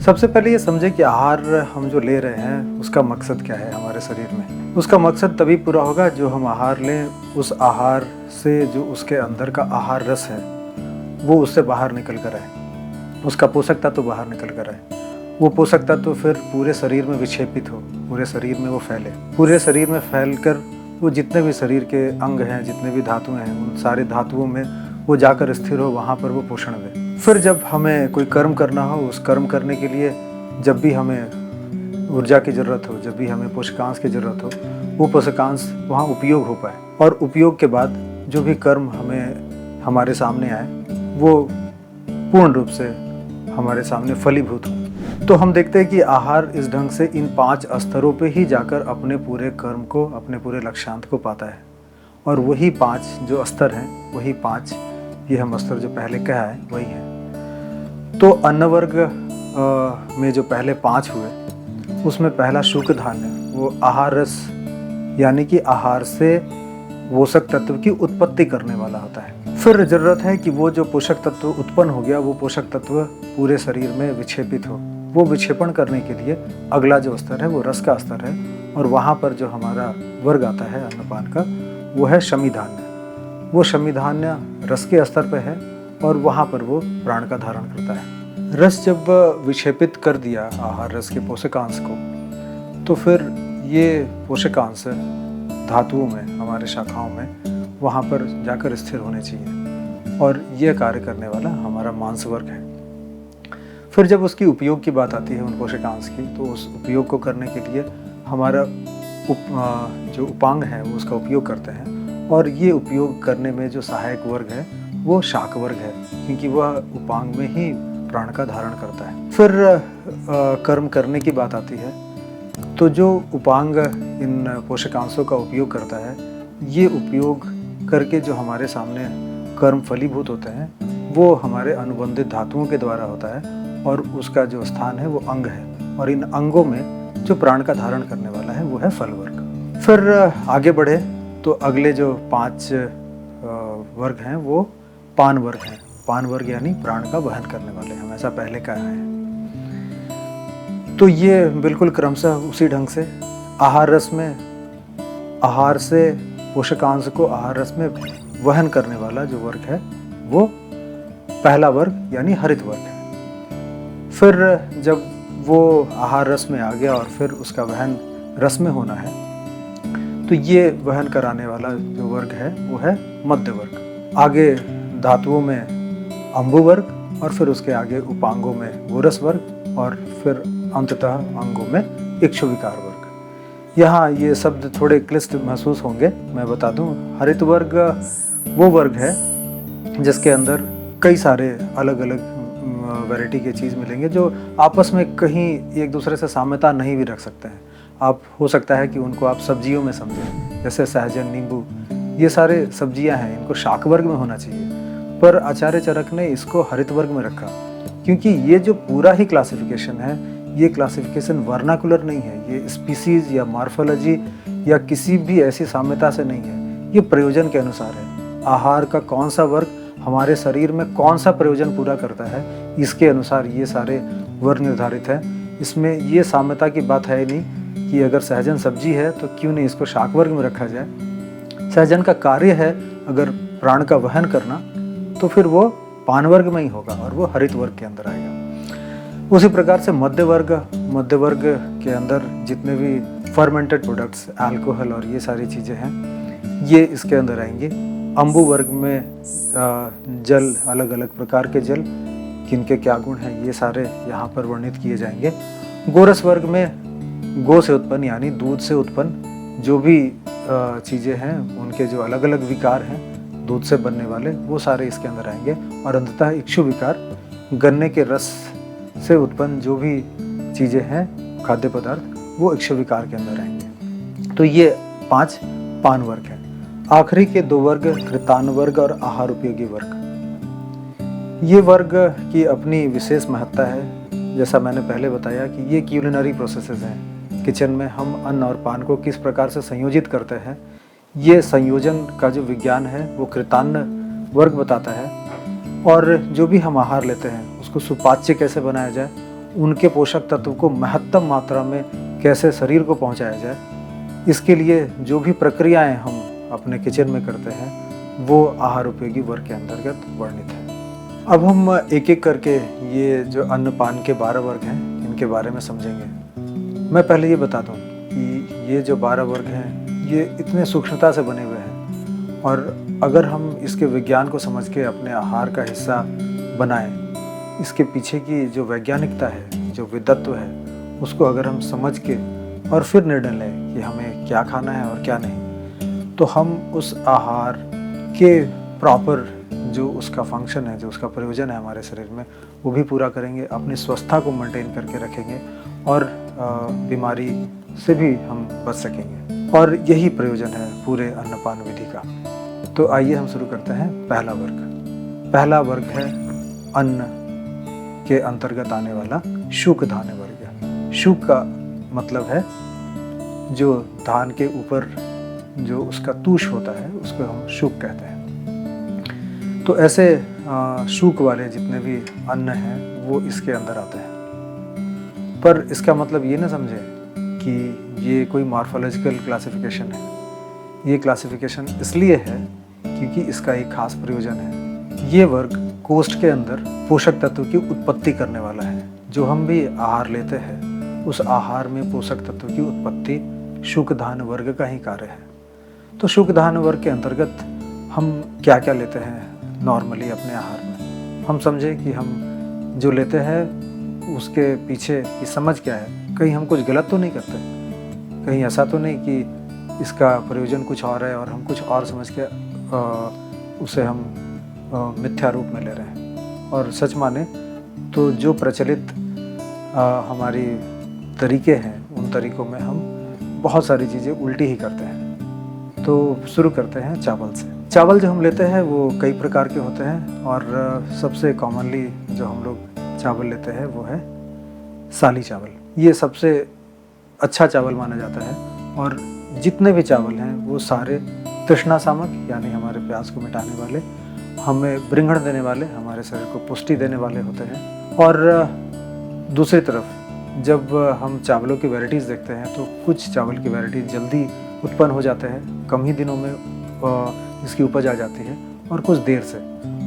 सबसे पहले ये समझे कि आहार हम जो ले रहे हैं उसका मकसद क्या है हमारे शरीर में। उसका मकसद तभी पूरा होगा जो हम आहार लें, उस आहार से जो उसके अंदर का आहार रस है वो उससे बाहर निकल कर आए, उसका पोषक तत्व बाहर निकल कर आए। वो पोषक तत्व फिर पूरे शरीर में विक्षेपित हो, पूरे शरीर में वो फैले, पूरे शरीर में फैल कर वो जितने भी शरीर के अंग हैं, जितने भी धातुएं हैं, उन सारे धातुओं में वो जाकर स्थिर हो, वहाँ पर वो पोषण दे। फिर जब हमें कोई कर्म करना हो, उस कर्म करने के लिए जब भी हमें ऊर्जा की ज़रूरत हो, जब भी हमें पोषकांश की ज़रूरत हो, वो पोषकांश वहाँ उपयोग हो पाए और उपयोग के बाद जो भी कर्म हमें हमारे सामने आए वो पूर्ण रूप से हमारे सामने फलीभूत हो। तो हम देखते हैं कि आहार इस ढंग से इन 5 स्तरों पे ही जाकर अपने पूरे कर्म को, अपने पूरे लक्ष्यांत को पाता है। और वही 5 जो स्तर हैं, वही 5 ये हम स्तर जो पहले कहा है वही है। तो अन्न वर्ग में जो पहले 5 हुए उसमें पहला शुक्र धान्य, वो आहार रस यानी कि आहार से पोषक तत्व की उत्पत्ति करने वाला होता है। फिर ज़रूरत है कि वो जो पोषक तत्व उत्पन्न हो गया वो पोषक तत्व पूरे शरीर में विक्षेपित हो। वो विक्षेपण करने के लिए अगला जो स्तर है वो रस का स्तर है और वहाँ पर जो हमारा वर्ग आता है अन्नपान का वो है शमी धान्य। वो शमी धान्य रस के स्तर पे है और वहाँ पर वो प्राण का धारण करता है। रस जब विक्षेपित कर दिया आहार रस के पोषकांश को, तो फिर ये पोषकांश धातुओं में, हमारे शाखाओं में वहाँ पर जाकर स्थिर होने चाहिए और ये कार्य करने वाला हमारा मांस वर्ग है। फिर जब उसकी उपयोग की बात आती है उन पोषकांश की, तो उस उपयोग को करने के लिए हमारा जो उपांग है वो उसका उपयोग करते हैं और ये उपयोग करने में जो सहायक वर्ग है वो शाक वर्ग है, क्योंकि वह उपांग में ही प्राण का धारण करता है। फिर कर्म करने की बात आती है, तो जो उपांग इन पोषकांशों का उपयोग करता है, ये उपयोग करके जो हमारे सामने कर्म फलीभूत होते हैं वो हमारे अनुबंधित धातुओं के द्वारा होता है और उसका जो स्थान है वो अंग है और इन अंगों में जो प्राण का धारण करने वाला है वो है फल वर्ग। फिर आगे बढ़े तो अगले जो 5 वर्ग हैं वो पान वर्ग हैं। पान वर्ग यानी प्राण का वहन करने वाले, हम ऐसा पहले कहा है। तो ये बिल्कुल क्रमशः उसी ढंग से आहार रस में, आहार से पोषकांश को आहार रस में वहन करने वाला जो वर्ग है वो पहला वर्ग यानी हरित वर्ग है। फिर जब वो आहार रस में आ गया और फिर उसका वहन रस में होना है, तो ये वहन कराने वाला जो वर्ग है वो है मध्य वर्ग। आगे धातुओं में अंबु वर्ग और फिर उसके आगे उपांगों में गोरस वर्ग और फिर अंततः अंगों में इक्षुविकार वर्ग। यहाँ ये शब्द थोड़े क्लिष्ट महसूस होंगे, मैं बता दूं। हरित वर्ग वो वर्ग है जिसके अंदर कई सारे अलग अलग वैरायटी की चीज़ मिलेंगे जो आपस में कहीं एक दूसरे से साम्यता नहीं भी रख सकते हैं। आप हो सकता है कि उनको आप सब्जियों में समझें, जैसे सहजन, नींबू, ये सारे सब्जियां हैं, इनको शाक वर्ग में होना चाहिए, पर आचार्य चरक ने इसको हरित वर्ग में रखा, क्योंकि ये जो पूरा ही क्लासिफिकेशन है ये क्लासिफिकेशन वर्नाकुलर नहीं है, ये स्पीसीज या मॉर्फोलॉजी या किसी भी ऐसी साम्यता से नहीं है, ये प्रयोजन के अनुसार है। आहार का कौन सा वर्ग हमारे शरीर में कौन सा प्रयोजन पूरा करता है, इसके अनुसार ये सारे वर्ग निर्धारित हैं। इसमें ये साम्यता की बात है नहीं कि अगर सहजन सब्जी है तो क्यों नहीं इसको शाक वर्ग में रखा जाए। सहजन का कार्य है अगर प्राण का वहन करना, तो फिर वो पान वर्ग में ही होगा और वो हरित वर्ग के अंदर आएगा। उसी प्रकार से मध्य वर्ग के अंदर जितने भी फर्मेंटेड प्रोडक्ट्स, अल्कोहल और ये सारी चीज़ें हैं, ये इसके अंदर आएंगे। अंबु वर्ग में जल, अलग अलग प्रकार के जल, किनके क्या गुण हैं, ये सारे यहाँ पर वर्णित किए जाएंगे। गोरस वर्ग में गो से उत्पन्न यानी दूध से उत्पन्न जो भी चीज़ें हैं, उनके जो अलग अलग विकार हैं दूध से बनने वाले, वो सारे इसके अंदर आएंगे। और अंततः इक्षु विकार, गन्ने के रस से उत्पन्न जो भी चीज़ें हैं, खाद्य पदार्थ, वो इक्षु विकार के अंदर आएंगे। तो ये 5 पान वर्ग हैं। आखिरी के 2 वर्ग कृतान वर्ग और आहार उपयोगी वर्ग। ये वर्ग की अपनी विशेष महत्ता है। जैसा मैंने पहले बताया कि ये क्यूलिनरी प्रोसेसेस हैं। किचन में हम अन्न और पान को किस प्रकार से संयोजित करते हैं, ये संयोजन का जो विज्ञान है वो कृतान्न वर्ग बताता है। और जो भी हम आहार लेते हैं उसको सुपाच्य कैसे बनाया जाए उनके पोषक तत्व को महत्तम मात्रा में कैसे शरीर को पहुंचाया जाए, इसके लिए जो भी प्रक्रियाएं हम अपने किचन में करते हैं वो आहार उपयोगी वर्ग के अंतर्गत वर्णित है। अब हम एक एक करके ये जो अन्न पान के 12 वर्ग हैं इनके बारे में समझेंगे। मैं पहले ये बता दूं कि ये जो 12 वर्ग हैं ये इतने सूक्ष्मता से बने हुए हैं, और अगर हम इसके विज्ञान को समझ के अपने आहार का हिस्सा बनाएं, इसके पीछे की जो वैज्ञानिकता है, जो विद्वत्व है, उसको अगर हम समझ के और फिर निर्णय लें कि हमें क्या खाना है और क्या नहीं, तो हम उस आहार के प्रॉपर जो उसका फंक्शन है, जो उसका प्रयोजन है हमारे शरीर में, वो भी पूरा करेंगे, अपनी स्वस्थता को मेंटेन करके रखेंगे और बीमारी से भी हम बच सकेंगे। और यही प्रयोजन है पूरे अन्नपान विधि का। तो आइए हम शुरू करते हैं। पहला वर्ग है अन्न के अंतर्गत आने वाला शुक धान्य वर्ग। शुक का मतलब है जो धान के ऊपर जो उसका तूष होता है उसको हम शुक कहते हैं। तो ऐसे शुक वाले जितने भी अन्न हैं वो इसके अंदर आते हैं। पर इसका मतलब ये ना समझे कि ये कोई मॉर्फोलॉजिकल क्लासिफिकेशन है। ये क्लासिफिकेशन इसलिए है क्योंकि इसका एक खास प्रयोजन है। ये वर्ग कोष्ठ के अंदर पोषक तत्व की उत्पत्ति करने वाला है। जो हम भी आहार लेते हैं उस आहार में पोषक तत्व की उत्पत्ति शुक धान्य वर्ग का ही कार्य है। तो शुक धान्य वर्ग के अंतर्गत हम क्या क्या लेते हैं नॉर्मली अपने आहार में, हम समझे कि हम जो लेते हैं उसके पीछे की समझ क्या है। कहीं हम कुछ गलत तो नहीं करते, कहीं ऐसा तो नहीं कि इसका प्रयोजन कुछ और है और हम कुछ और समझ के उसे हम मिथ्या रूप में ले रहे हैं। और सच माने तो जो प्रचलित हमारी तरीके हैं उन तरीकों में हम बहुत सारी चीज़ें उल्टी ही करते हैं। तो शुरू करते हैं चावल से। चावल जो हम लेते हैं वो कई प्रकार के होते हैं और सबसे कॉमनली जो हम लोग चावल लेते हैं वो है साली चावल। ये सबसे अच्छा चावल माना जाता है और जितने भी चावल हैं वो सारे तृष्णा शामक यानी हमारे प्यास को मिटाने वाले, हमें बृंघण देने वाले, हमारे शरीर को पुष्टि देने वाले होते हैं। और दूसरी तरफ जब हम चावलों की वैराइटीज़ देखते हैं तो कुछ चावल की वैराइटीज जल्दी उत्पन्न हो जाते हैं, कम ही दिनों में इसकी उपज आ जाती है और कुछ देर से,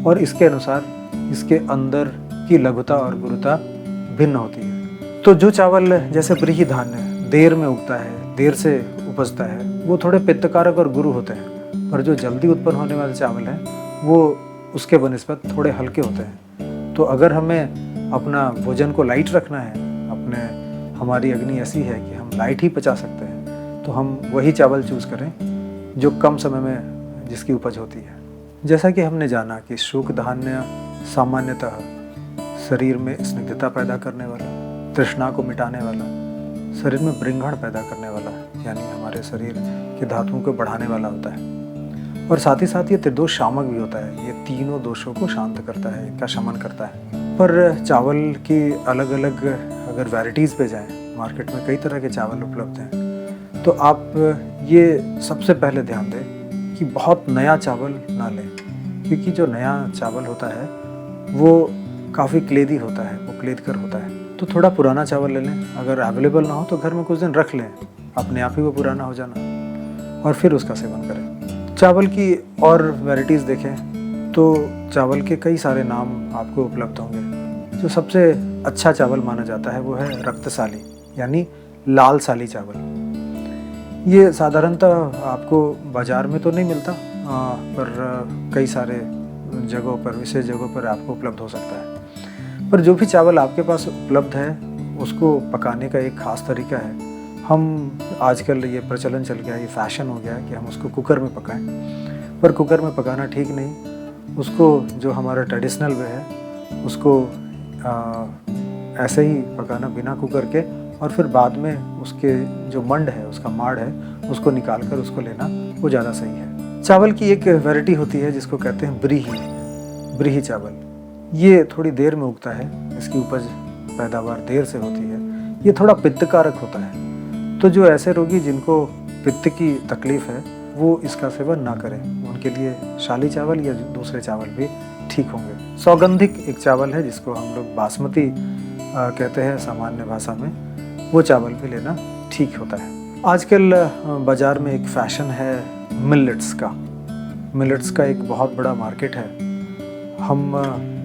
और इसके अनुसार इसके अंदर की लघुता और गुरुता भिन्न होती है। तो जो चावल जैसे व्रीहि धान्य देर में उगता है, देर से उपजता है, वो थोड़े पित्तकारक और गुरु होते हैं। पर जो जल्दी उत्पन्न होने वाले चावल हैं वो उसके बनिस्बत थोड़े हल्के होते हैं। तो अगर हमें अपना भोजन को लाइट रखना है, हमारी अग्नि ऐसी है कि हम लाइट ही पचा सकते हैं, तो हम वही चावल चूज़ करें जो कम समय में जिसकी उपज होती है। जैसा कि हमने जाना कि शुक धान्य सामान्यतः शरीर में स्निग्धता पैदा करने वाला, तृष्णा को मिटाने वाला, शरीर में बृंघण पैदा करने वाला यानी हमारे शरीर के धातुओं को बढ़ाने वाला होता है, और साथ ही साथ ये त्रिदोष शामक भी होता है। ये तीनों दोषों को शांत करता है, इनका शमन करता है। पर चावल की अलग अलग अगर वैराइटीज़ पे जाएं, मार्केट में कई तरह के चावल उपलब्ध हैं, तो आप ये सबसे पहले ध्यान दें कि बहुत नया चावल ना लें, क्योंकि जो नया चावल होता है वो काफ़ी क्लेदी होता है, वो क्लेद कर होता है। तो थोड़ा पुराना चावल ले लें, अगर अवेलेबल ना हो तो घर में कुछ दिन रख लें, अपने आप ही वो पुराना हो जाना, और फिर उसका सेवन करें। चावल की और वैराइटीज़ देखें तो चावल के कई सारे नाम आपको उपलब्ध होंगे। जो सबसे अच्छा चावल माना जाता है वो है रक्तसाली यानी लाल साली चावल। ये साधारणतः आपको बाज़ार में तो नहीं मिलता, पर कई सारे जगहों पर, विशेष जगहों पर आपको उपलब्ध हो सकता है। पर जो भी चावल आपके पास उपलब्ध है उसको पकाने का एक ख़ास तरीका है। हम आजकल ये प्रचलन चल गया, ये फैशन हो गया है कि हम उसको कुकर में पकाएं, पर कुकर में पकाना ठीक नहीं। उसको जो हमारा ट्रेडिशनल वे है उसको ऐसे ही पकाना बिना कुकर के, और फिर बाद में उसके जो मंड है, उसका माड़ है, उसको निकाल कर उसको लेना वो ज़्यादा सही है। चावल की एक वैरायटी होती है जिसको कहते हैं ब्रीही चावल। ये थोड़ी देर में उगता है, इसकी उपज पैदावार देर से होती है। ये थोड़ा पित्तकारक होता है, तो जो ऐसे रोगी जिनको पित्त की तकलीफ़ है वो इसका सेवन ना करें, उनके लिए शाली चावल या दूसरे चावल भी ठीक होंगे। सौगंधिक एक चावल है जिसको हम लोग बासमती कहते हैं सामान्य भाषा में, वो चावल भी लेना ठीक होता है। आजकल बाज़ार में एक फ़ैशन है मिलेट्स का। मिलेट्स का एक बहुत बड़ा मार्केट है। हम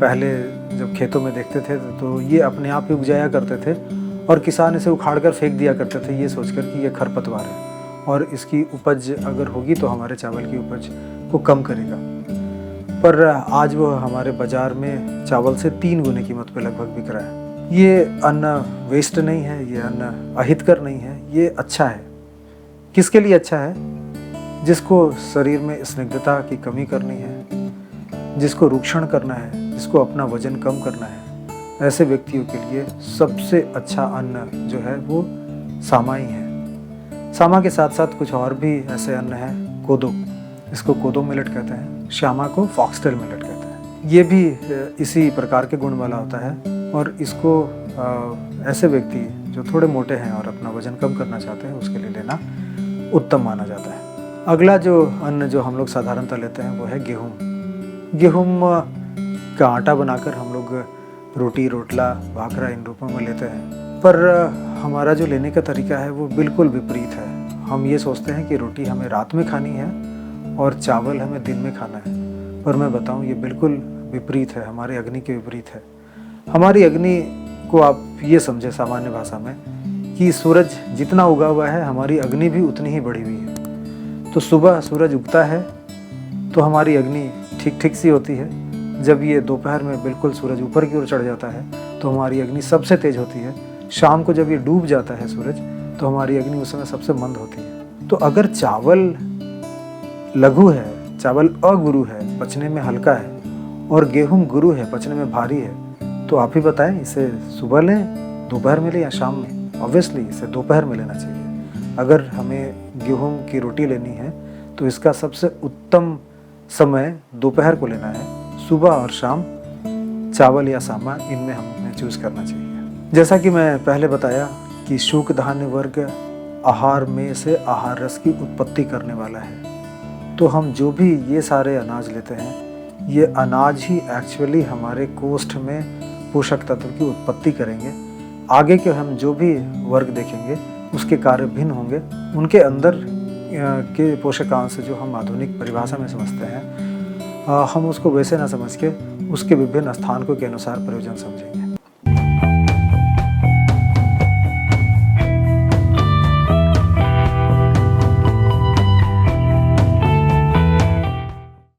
पहले जब खेतों में देखते थे तो ये अपने आप ही उग जाया करते थे और किसान इसे उखाड़ कर फेंक दिया करते थे, ये सोचकर कि ये खरपतवार है और इसकी उपज अगर होगी तो हमारे चावल की उपज को कम करेगा। पर आज वो हमारे बाज़ार में चावल से 3 गुने कीमत पे लगभग बिक रहा है। ये अन्न वेस्ट नहीं है, ये अन्न अहितकर नहीं है, ये अच्छा है। किसके लिए अच्छा है? जिसको शरीर में स्निग्धता की कमी करनी है, जिसको रूक्षण करना है, जिसको अपना वजन कम करना है, ऐसे व्यक्तियों के लिए सबसे अच्छा अन्न जो है वो सामा ही है। सामा के साथ साथ कुछ और भी ऐसे अन्न हैं, कोदो, इसको कोदो मिलेट कहते हैं, श्यामा को फॉक्सटेल मिलेट कहते हैं। ये भी इसी प्रकार के गुण वाला होता है और इसको ऐसे व्यक्ति जो थोड़े मोटे हैं और अपना वजन कम करना चाहते हैं उसके लिए लेना उत्तम माना जाता है। अगला जो अन्न जो हम लोग साधारणतः लेते हैं वो है गेहूँ। गेहूँ का आटा बनाकर हम लोग रोटी, रोटला, भाखरा इन रूपों में लेते हैं, पर हमारा जो लेने का तरीका है वो बिल्कुल विपरीत है। हम ये सोचते हैं कि रोटी हमें रात में खानी है और चावल हमें दिन में खाना है, पर मैं बताऊं ये बिल्कुल विपरीत है, हमारे अग्नि के विपरीत है। हमारी अग्नि को आप ये समझे सामान्य भाषा में कि सूरज जितना उगा हुआ है हमारी अग्नि भी उतनी ही बढ़ी हुई है। तो सुबह सूरज उगता है तो हमारी अग्नि ठीक ठीक सी होती है। जब ये दोपहर में बिल्कुल सूरज ऊपर की ओर चढ़ जाता है तो हमारी अग्नि सबसे तेज होती है। शाम को जब ये डूब जाता है सूरज तो हमारी अग्नि उस समय सबसे मंद होती है। तो अगर चावल लघु है, चावल अगुरु है, पचने में हल्का है, और गेहूं गुरु है, पचने में भारी है, तो आप ही बताएं इसे सुबह लें, दोपहर में लें या शाम में? ऑब्वियसली इसे दोपहर में लेना चाहिए। अगर हमें गेहूं की रोटी लेनी है तो इसका सबसे उत्तम समय दोपहर को लेना है। सुबह और शाम चावल या सामा इनमें हमें चूज़ करना चाहिए। जैसा कि मैं पहले बताया कि शुक धान्य वर्ग आहार में से आहार रस की उत्पत्ति करने वाला है। तो हम जो भी ये सारे अनाज लेते हैं, ये अनाज ही एक्चुअली हमारे कोष्ठ में पोषक तत्व की उत्पत्ति करेंगे। आगे के हम जो भी वर्ग देखेंगे उसके कार्य भिन्न होंगे। उनके अंदर के पोषकांश जो हम आधुनिक परिभाषा में समझते हैं, हम उसको वैसे ना समझ के उसके विभिन्न स्थानों के अनुसार प्रयोजन समझेंगे।